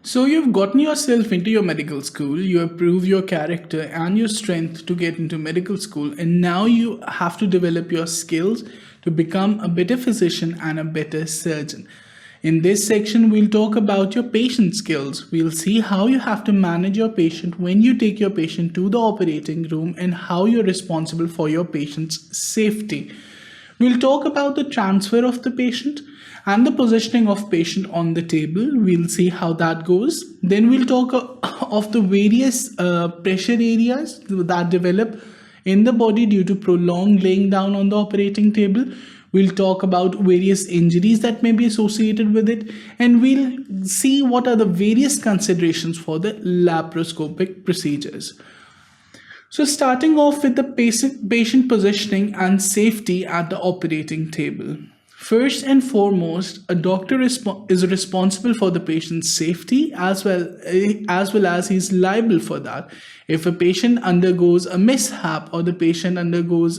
So you've gotten yourself into your medical school, you have proved your character and your strength to get into medical school, and now you have to develop your skills to become a better physician and a better surgeon. In this section, we'll talk about your patient skills. We'll see how you have to manage your patient when you take your patient to the operating room and how you're responsible for your patient's safety. We'll talk about the transfer of the patient and the positioning of patient on the table. We'll see how that goes. Then we'll talk of the various pressure areas that develop in the body due to prolonged laying down on the operating table. We'll talk about various injuries that may be associated with it, and we'll see what are the various considerations for the laparoscopic procedures. So starting off with the patient positioning and safety at the operating table. First and foremost, a doctor is responsible for the patient's safety as well as he's liable for that. If a patient undergoes a mishap or the patient undergoes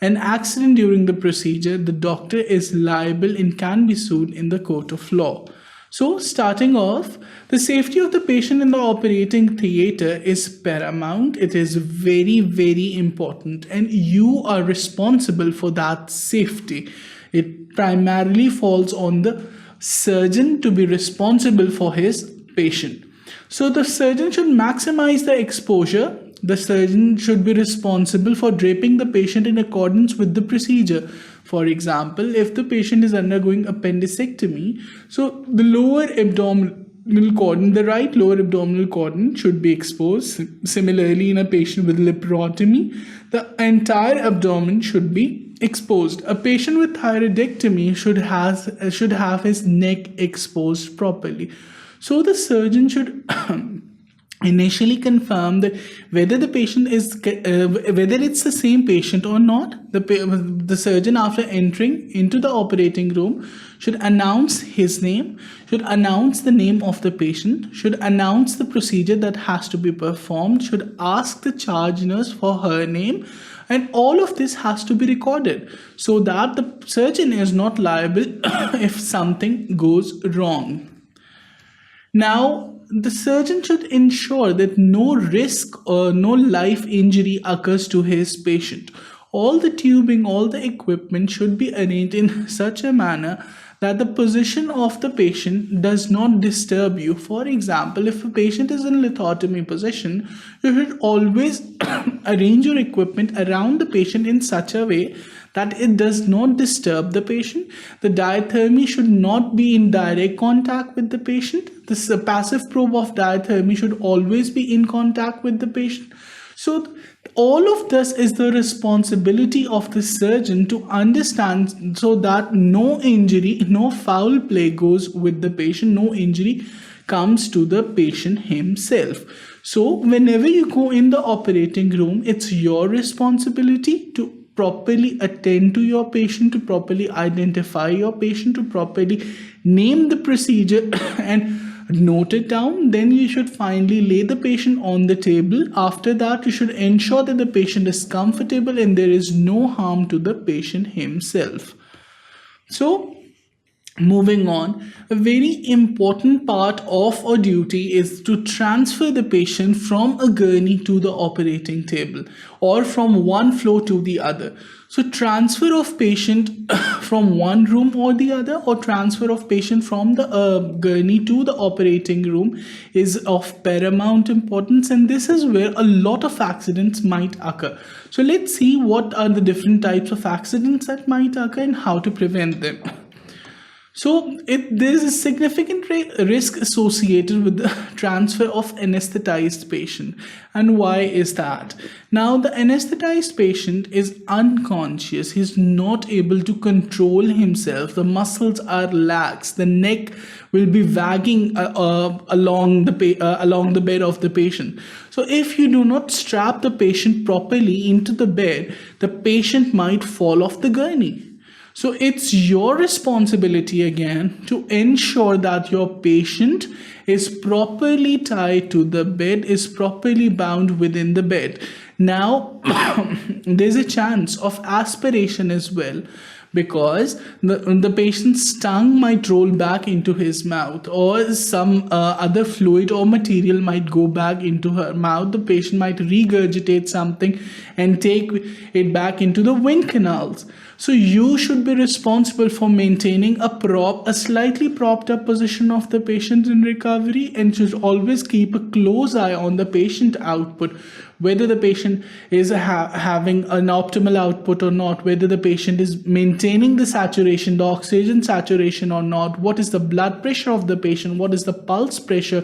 an accident during the procedure, the doctor is liable and can be sued in the court of law. So starting off, the safety of the patient in the operating theater is paramount. It is very, very important, and you are responsible for that safety. It primarily falls on the surgeon to be responsible for his patient. So the surgeon should maximize the exposure. The surgeon should be responsible for draping the patient in accordance with the procedure. For example, if the patient is undergoing appendicectomy, so the lower abdominal cordon, the right lower abdominal cordon should be exposed. Similarly, in a patient with laparotomy, the entire abdomen should be exposed. A patient with thyroidectomy should have his neck exposed properly. So the surgeon should initially confirm that whether the patient is whether it's the same patient or not. The surgeon, after entering into the operating room, should announce his name, should announce the name of the patient, should announce the procedure that has to be performed, should ask the charge nurse for her name, and all of this has to be recorded so that the surgeon is not liable if something goes wrong. Now, the surgeon should ensure that no risk or no life injury occurs to his patient. All the tubing, all the equipment should be arranged in such a manner that the position of the patient does not disturb you. For example, if a patient is in lithotomy position, you should always arrange your equipment around the patient in such a way that it does not disturb the patient. The diathermy should not be in direct contact with the patient. This passive probe of diathermy should always be in contact with the patient. So all of this is the responsibility of the surgeon to understand, so that no injury, no foul play goes with the patient, no injury comes to the patient himself. So whenever you go in the operating room, it's your responsibility to properly attend to your patient, to properly identify your patient, to properly name the procedure and note it down. Then you should finally lay the patient on the table. After that, you should ensure that the patient is comfortable and there is no harm to the patient himself. So moving on, a very important part of our duty is to transfer the patient from a gurney to the operating table or from one floor to the other. So transfer of patient from one room or the other, or transfer of patient from the gurney to the operating room, is of paramount importance, and this is where a lot of accidents might occur. So let's see what are the different types of accidents that might occur and how to prevent them. So there is a significant risk associated with the transfer of anesthetized patient. And why is that? Now, the anesthetized patient is unconscious. He's not able to control himself. The muscles are lax. The neck will be wagging along the bed of the patient. So if you do not strap the patient properly into the bed, the patient might fall off the gurney. So it's your responsibility again to ensure that your patient is properly tied to the bed, is properly bound within the bed. Now, there's a chance of aspiration as well. because the patient's tongue might roll back into his mouth, or some other fluid or material might go back into her mouth. The patient might regurgitate something and take it back into the wind canals. So you should be responsible for maintaining a slightly propped up position of the patient in recovery, and should always keep a close eye on the patient output, whether the patient is having an optimal output or not, whether the patient is maintaining the saturation, the oxygen saturation or not, what is the blood pressure of the patient, what is the pulse pressure,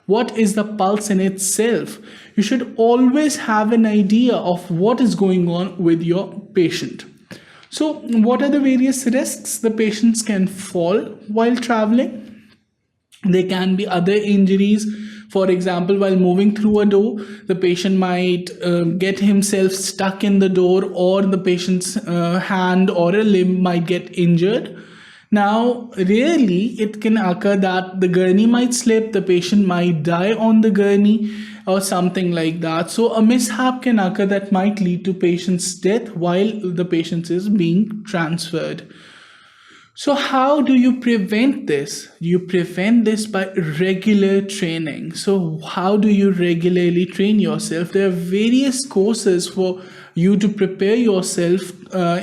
what is the pulse in itself. You should always have an idea of what is going on with your patient. So what are the various risks? The patients can fall while traveling. There can be other injuries. For example, while moving through a door, the patient might get himself stuck in the door, or the patient's hand or a limb might get injured. Now, rarely it can occur that the gurney might slip, the patient might die on the gurney or something like that. So a mishap can occur that might lead to patient's death while the patient is being transferred. So how do you prevent this? You prevent this by regular training. So how do you regularly train yourself? There are various courses for you to prepare yourself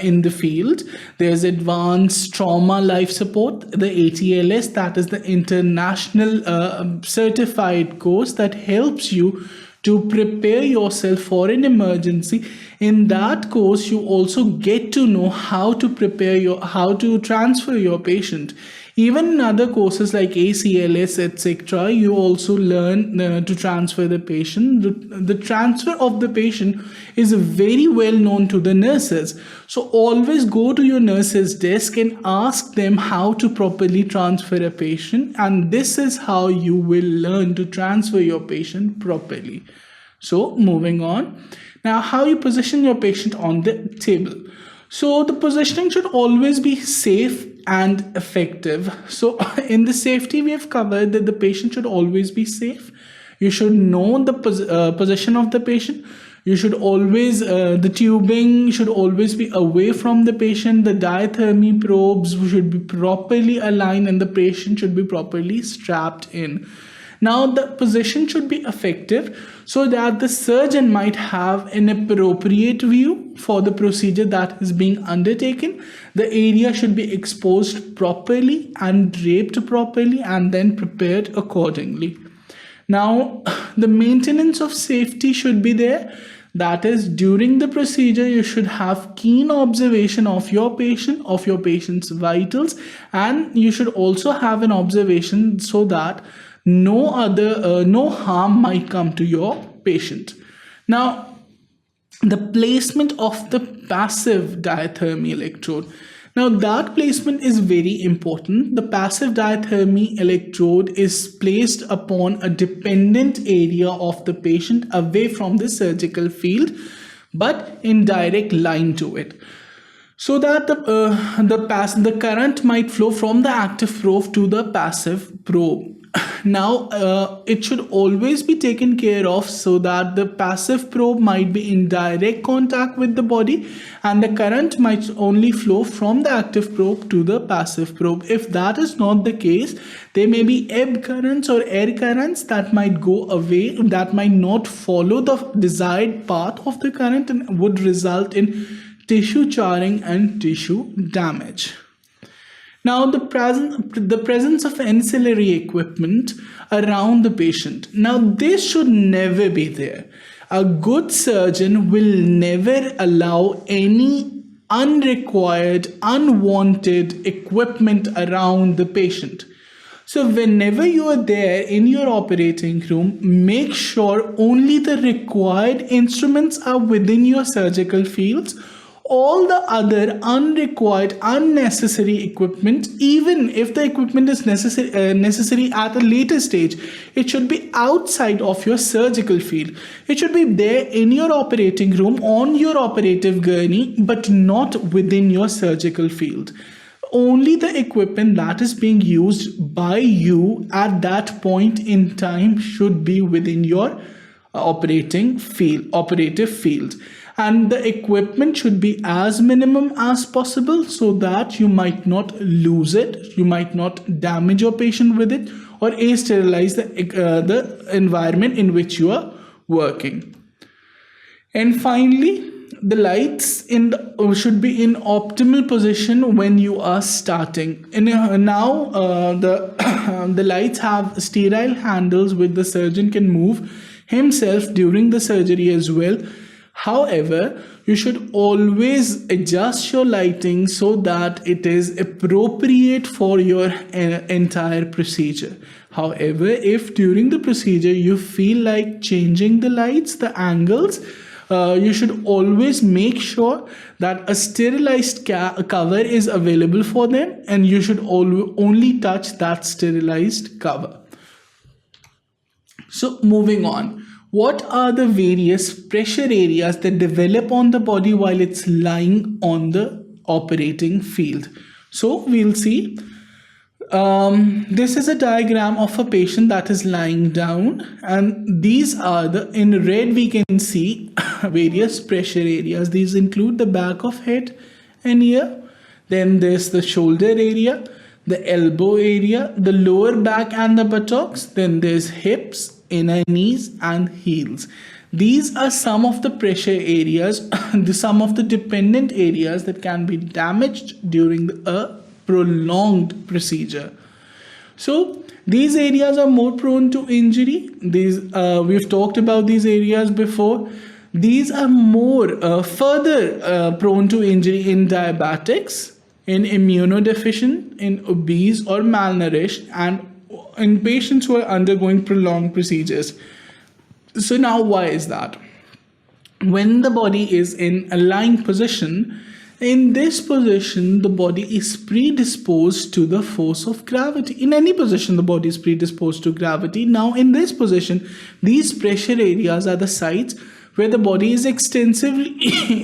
in the field. There's advanced trauma life support, the ATLS, that is the international certified course that helps you to prepare yourself for an emergency. In that course, you also get to know how to transfer your patient. Even in other courses like ACLS, etc., you also learn to transfer the patient. The transfer of the patient is very well known to the nurses. So always go to your nurse's desk and ask them how to properly transfer a patient. And this is how you will learn to transfer your patient properly. So moving on. Now, how you position your patient on the table. So the positioning should always be safe and effective. So in the safety, we have covered that the patient should always be safe. You should know the position of the patient. You should always, the tubing should always be away from the patient. The diathermy probes should be properly aligned, and the patient should be properly strapped in. Now, the position should be effective so that the surgeon might have an appropriate view for the procedure that is being undertaken. The area should be exposed properly and draped properly and then prepared accordingly. Now, the maintenance of safety should be there. That is, during the procedure, you should have keen observation of your patient, of your patient's vitals, and you should also have an observation so that no harm might come to your patient. Now, the placement of the passive diathermy electrode. Now, that placement is very important. The passive diathermy electrode is placed upon a dependent area of the patient away from the surgical field, but in direct line to it, so that the current might flow from the active probe to the passive probe. Now, it should always be taken care of so that the passive probe might be in direct contact with the body, and the current might only flow from the active probe to the passive probe. If that is not the case, there may be ebb currents or air currents that might go away, that might not follow the desired path of the current, and would result in tissue charring and tissue damage. Now, the presence of ancillary equipment around the patient. Now, this should never be there. A good surgeon will never allow any unrequired, unwanted equipment around the patient. So whenever you are there in your operating room, make sure only the required instruments are within your surgical fields. All the other unrequired, unnecessary equipment, even if the equipment is necessary at a later stage, it should be outside of your surgical field. It should be there in your operating room, on your operative gurney, but not within your surgical field. Only the equipment that is being used by you at that point in time should be within your operative field. and the equipment should be as minimum as possible so that you might not lose it, you might not damage your patient with it, or sterilize the environment in which you are working. And finally, the lights should be in optimal position when you are starting. And now the lights have sterile handles which the surgeon can move himself during the surgery as well. However, you should always adjust your lighting so that it is appropriate for your entire procedure. However, if during the procedure you feel like changing the lights, the angles, you should always make sure that a sterilized cover is available for them, and you should only touch that sterilized cover. So moving on, what are the various pressure areas that develop on the body while it's lying on the operating field? So we'll see. This is a diagram of a patient that is lying down, and these are in red we can see various pressure areas. These include the back of head and ear, then there's the shoulder area, the elbow area, the lower back and the buttocks, then there's hips, inner knees and heels. These are some of the pressure areas, some of the dependent areas that can be damaged during a prolonged procedure. So these areas are more prone to injury. We've talked about these areas before. These are more further prone to injury in diabetics, in immunodeficient, in obese or malnourished, and in patients who are undergoing prolonged procedures. So now why is that? When the body is in a lying position, in this position, the body is predisposed to the force of gravity. In any position, the body is predisposed to gravity. Now, in this position, these pressure areas are the sites where the body is extensively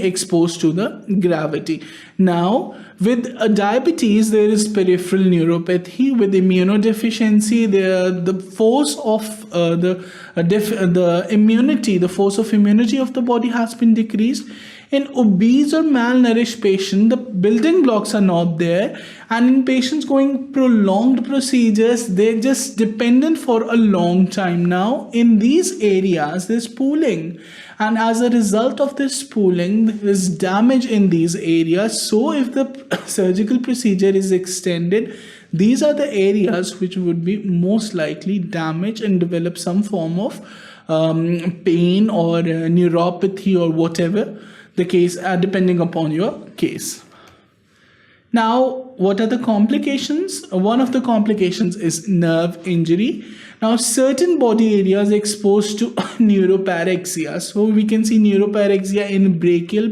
exposed to the gravity. Now, with diabetes, there is peripheral neuropathy. With immunodeficiency, the force of the immunity, the force of immunity of the body has been decreased. In obese or malnourished patient, the building blocks are not there, and in patients going prolonged procedures, they're just dependent for a long time. Now, in these areas, there's pooling, and as a result of this pooling, there's damage in these areas. So if the surgical procedure is extended, these are the areas which would be most likely damaged and develop some form of pain or neuropathy or whatever the case, depending upon your case. Now, what are the complications? One of the complications is nerve injury. Now, certain body areas exposed to neuropraxia. So we can see neuropraxia in brachial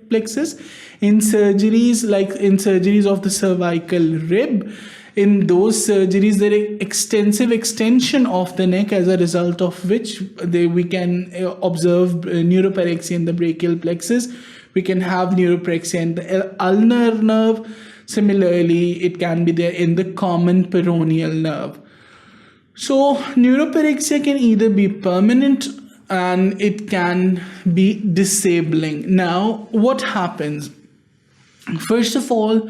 plexus, in surgeries like in surgeries of the cervical rib. In those surgeries, there is extensive extension of the neck, as a result of which we can observe neuropraxia in the brachial plexus. We can have neuropraxia in the ulnar nerve. Similarly, it can be there in the common peroneal nerve. So neuropraxia can either be permanent and it can be disabling. Now, what happens? First of all,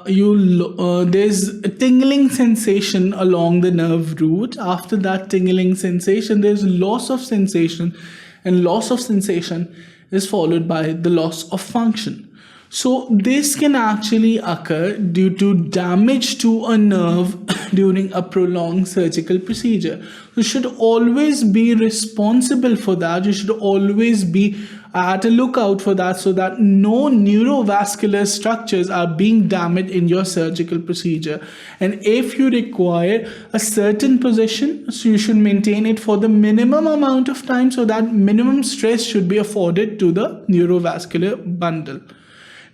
there's a tingling sensation along the nerve root. After that tingling sensation, there's loss of sensation, and loss of sensation is followed by the loss of function. So this can actually occur due to damage to a nerve during a prolonged surgical procedure. You should always be responsible for that. You should always be at a lookout for that, so that no neurovascular structures are being damaged in your surgical procedure. And if you require a certain position, so you should maintain it for the minimum amount of time, so that minimum stress should be afforded to the neurovascular bundle.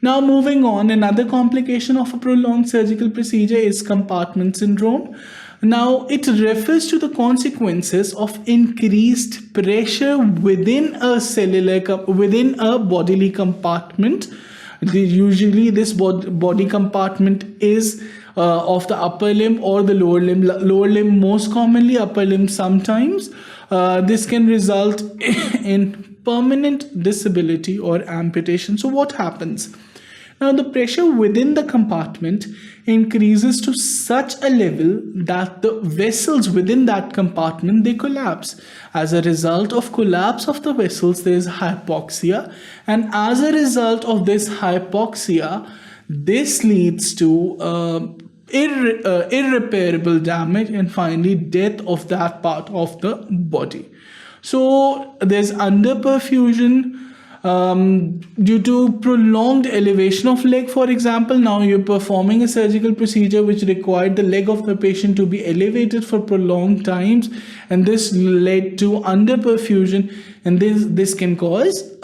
Now, moving on, another complication of a prolonged surgical procedure is compartment syndrome. Now, it refers to the consequences of increased pressure within a bodily compartment. Usually, this body compartment is of the upper limb or the lower limb. Lower limb most commonly, upper limb sometimes. This can result in permanent disability or amputation. So what happens? Now the pressure within the compartment increases to such a level that the vessels within that compartment, they collapse. As a result of collapse of the vessels, there is hypoxia, and as a result of this hypoxia, this leads to irreparable damage and finally death of that part of the body. So there's underperfusion due to prolonged elevation of leg. For example, now you're performing a surgical procedure which required the leg of the patient to be elevated for prolonged times, and this led to underperfusion, and this can cause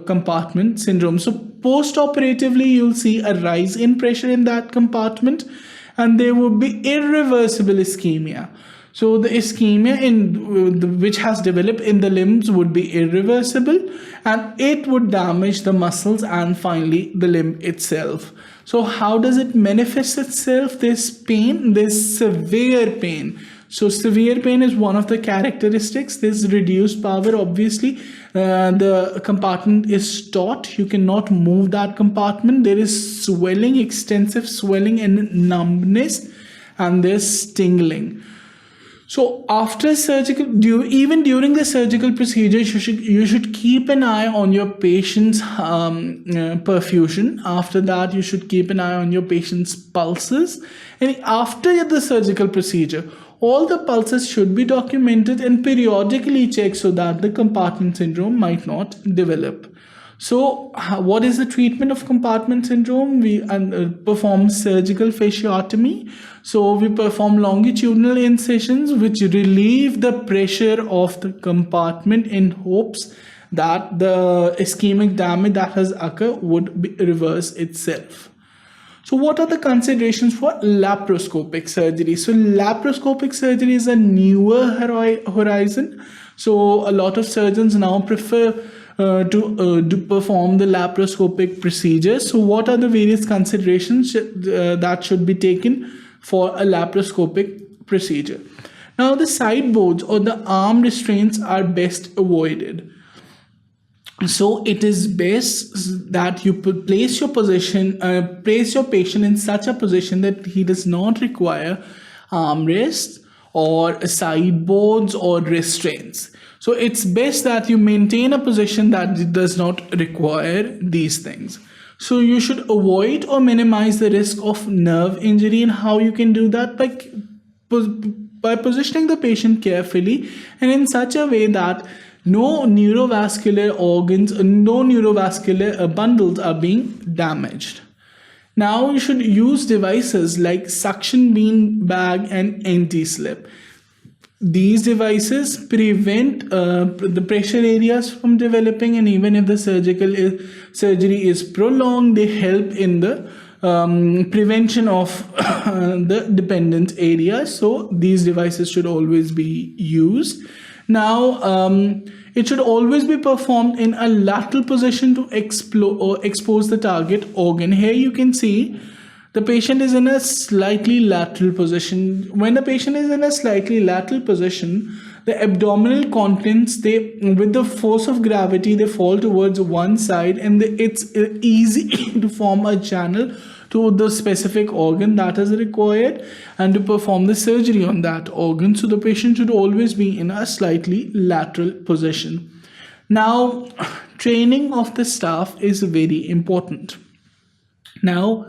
compartment syndrome. So post-operatively, you'll see a rise in pressure in that compartment, and there will be irreversible ischemia. So the ischemia which has developed in the limbs would be irreversible, and it would damage the muscles and finally the limb itself. So how does it manifest itself? This pain, this severe pain. So severe pain is one of the characteristics. There's reduced power, obviously. The compartment is taut. You cannot move that compartment. There is swelling, extensive swelling and numbness, and there's tingling. So after surgical, even during the surgical procedure, you should keep an eye on your patient's perfusion. After that, you should keep an eye on your patient's pulses. And after the surgical procedure, all the pulses should be documented and periodically checked so that the compartment syndrome might not develop. So what is the treatment of compartment syndrome? We perform surgical fasciotomy. So we perform longitudinal incisions which relieve the pressure of the compartment in hopes that the ischemic damage that has occurred would reverse itself. So what are the considerations for laparoscopic surgery? So laparoscopic surgery is a newer horizon. So a lot of surgeons now prefer to perform the laparoscopic procedure. So what are the various considerations that should be taken for a laparoscopic procedure? Now the sideboards or the arm restraints are best avoided. So it is best that you place your patient in such a position that he does not require armrests or sideboards or restraints. So it's best that you maintain a position that does not require these things. So you should avoid or minimize the risk of nerve injury, and how you can do that by positioning the patient carefully and in such a way that no neurovascular organs, no neurovascular bundles are being damaged. Now you should use devices like suction bean bag and anti-slip. These devices prevent the pressure areas from developing, and even if the surgery is prolonged, they help in the prevention of the dependent areas. So these devices should always be used. Now, it should always be performed in a lateral position to expose the target organ. Here you can see the patient is in a slightly lateral position. When the patient is in a slightly lateral position, the abdominal contents, with the force of gravity, they fall towards one side, and it's easy to form a channel to the specific organ that is required and to perform the surgery on that organ. So the patient should always be in a slightly lateral position. Now, training of the staff is very important. Now,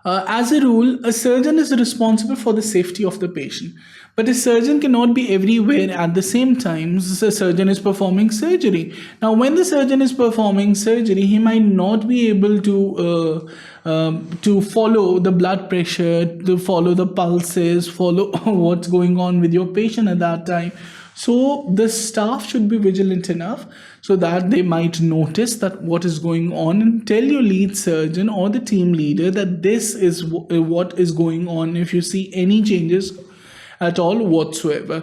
as a rule, a surgeon is responsible for the safety of the patient, but a surgeon cannot be everywhere at the same time. The surgeon is performing surgery. Now, when the surgeon is performing surgery, he might not be able to follow the blood pressure, to follow the pulses, follow what's going on with your patient at that time. So the staff should be vigilant enough so that they might notice that what is going on, and tell your lead surgeon or the team leader that this is what is going on if you see any changes at all whatsoever.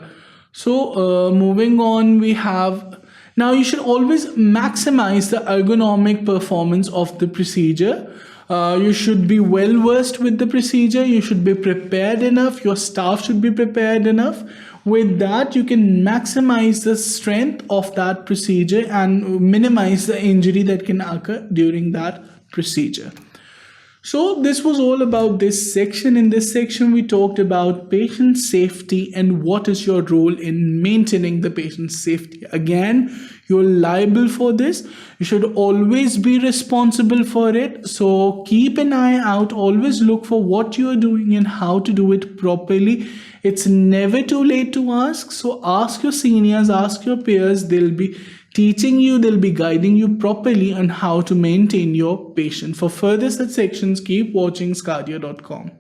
So moving on, we have, now you should always maximize the ergonomic performance of the procedure. You should be well versed with the procedure. You should be prepared enough. Your staff should be prepared enough. With that, you can maximize the strength of that procedure and minimize the injury that can occur during that procedure. So this was all about this section. In this section, we talked about patient safety and what is your role in maintaining the patient's safety. Again, you're liable for this. You should always be responsible for it. So keep an eye out. Always look for what you are doing and how to do it properly. It's never too late to ask. So ask your seniors, ask your peers. They'll be teaching you, they'll be guiding you properly on how to maintain your patient. For further such sections, keep watching sqadia.com.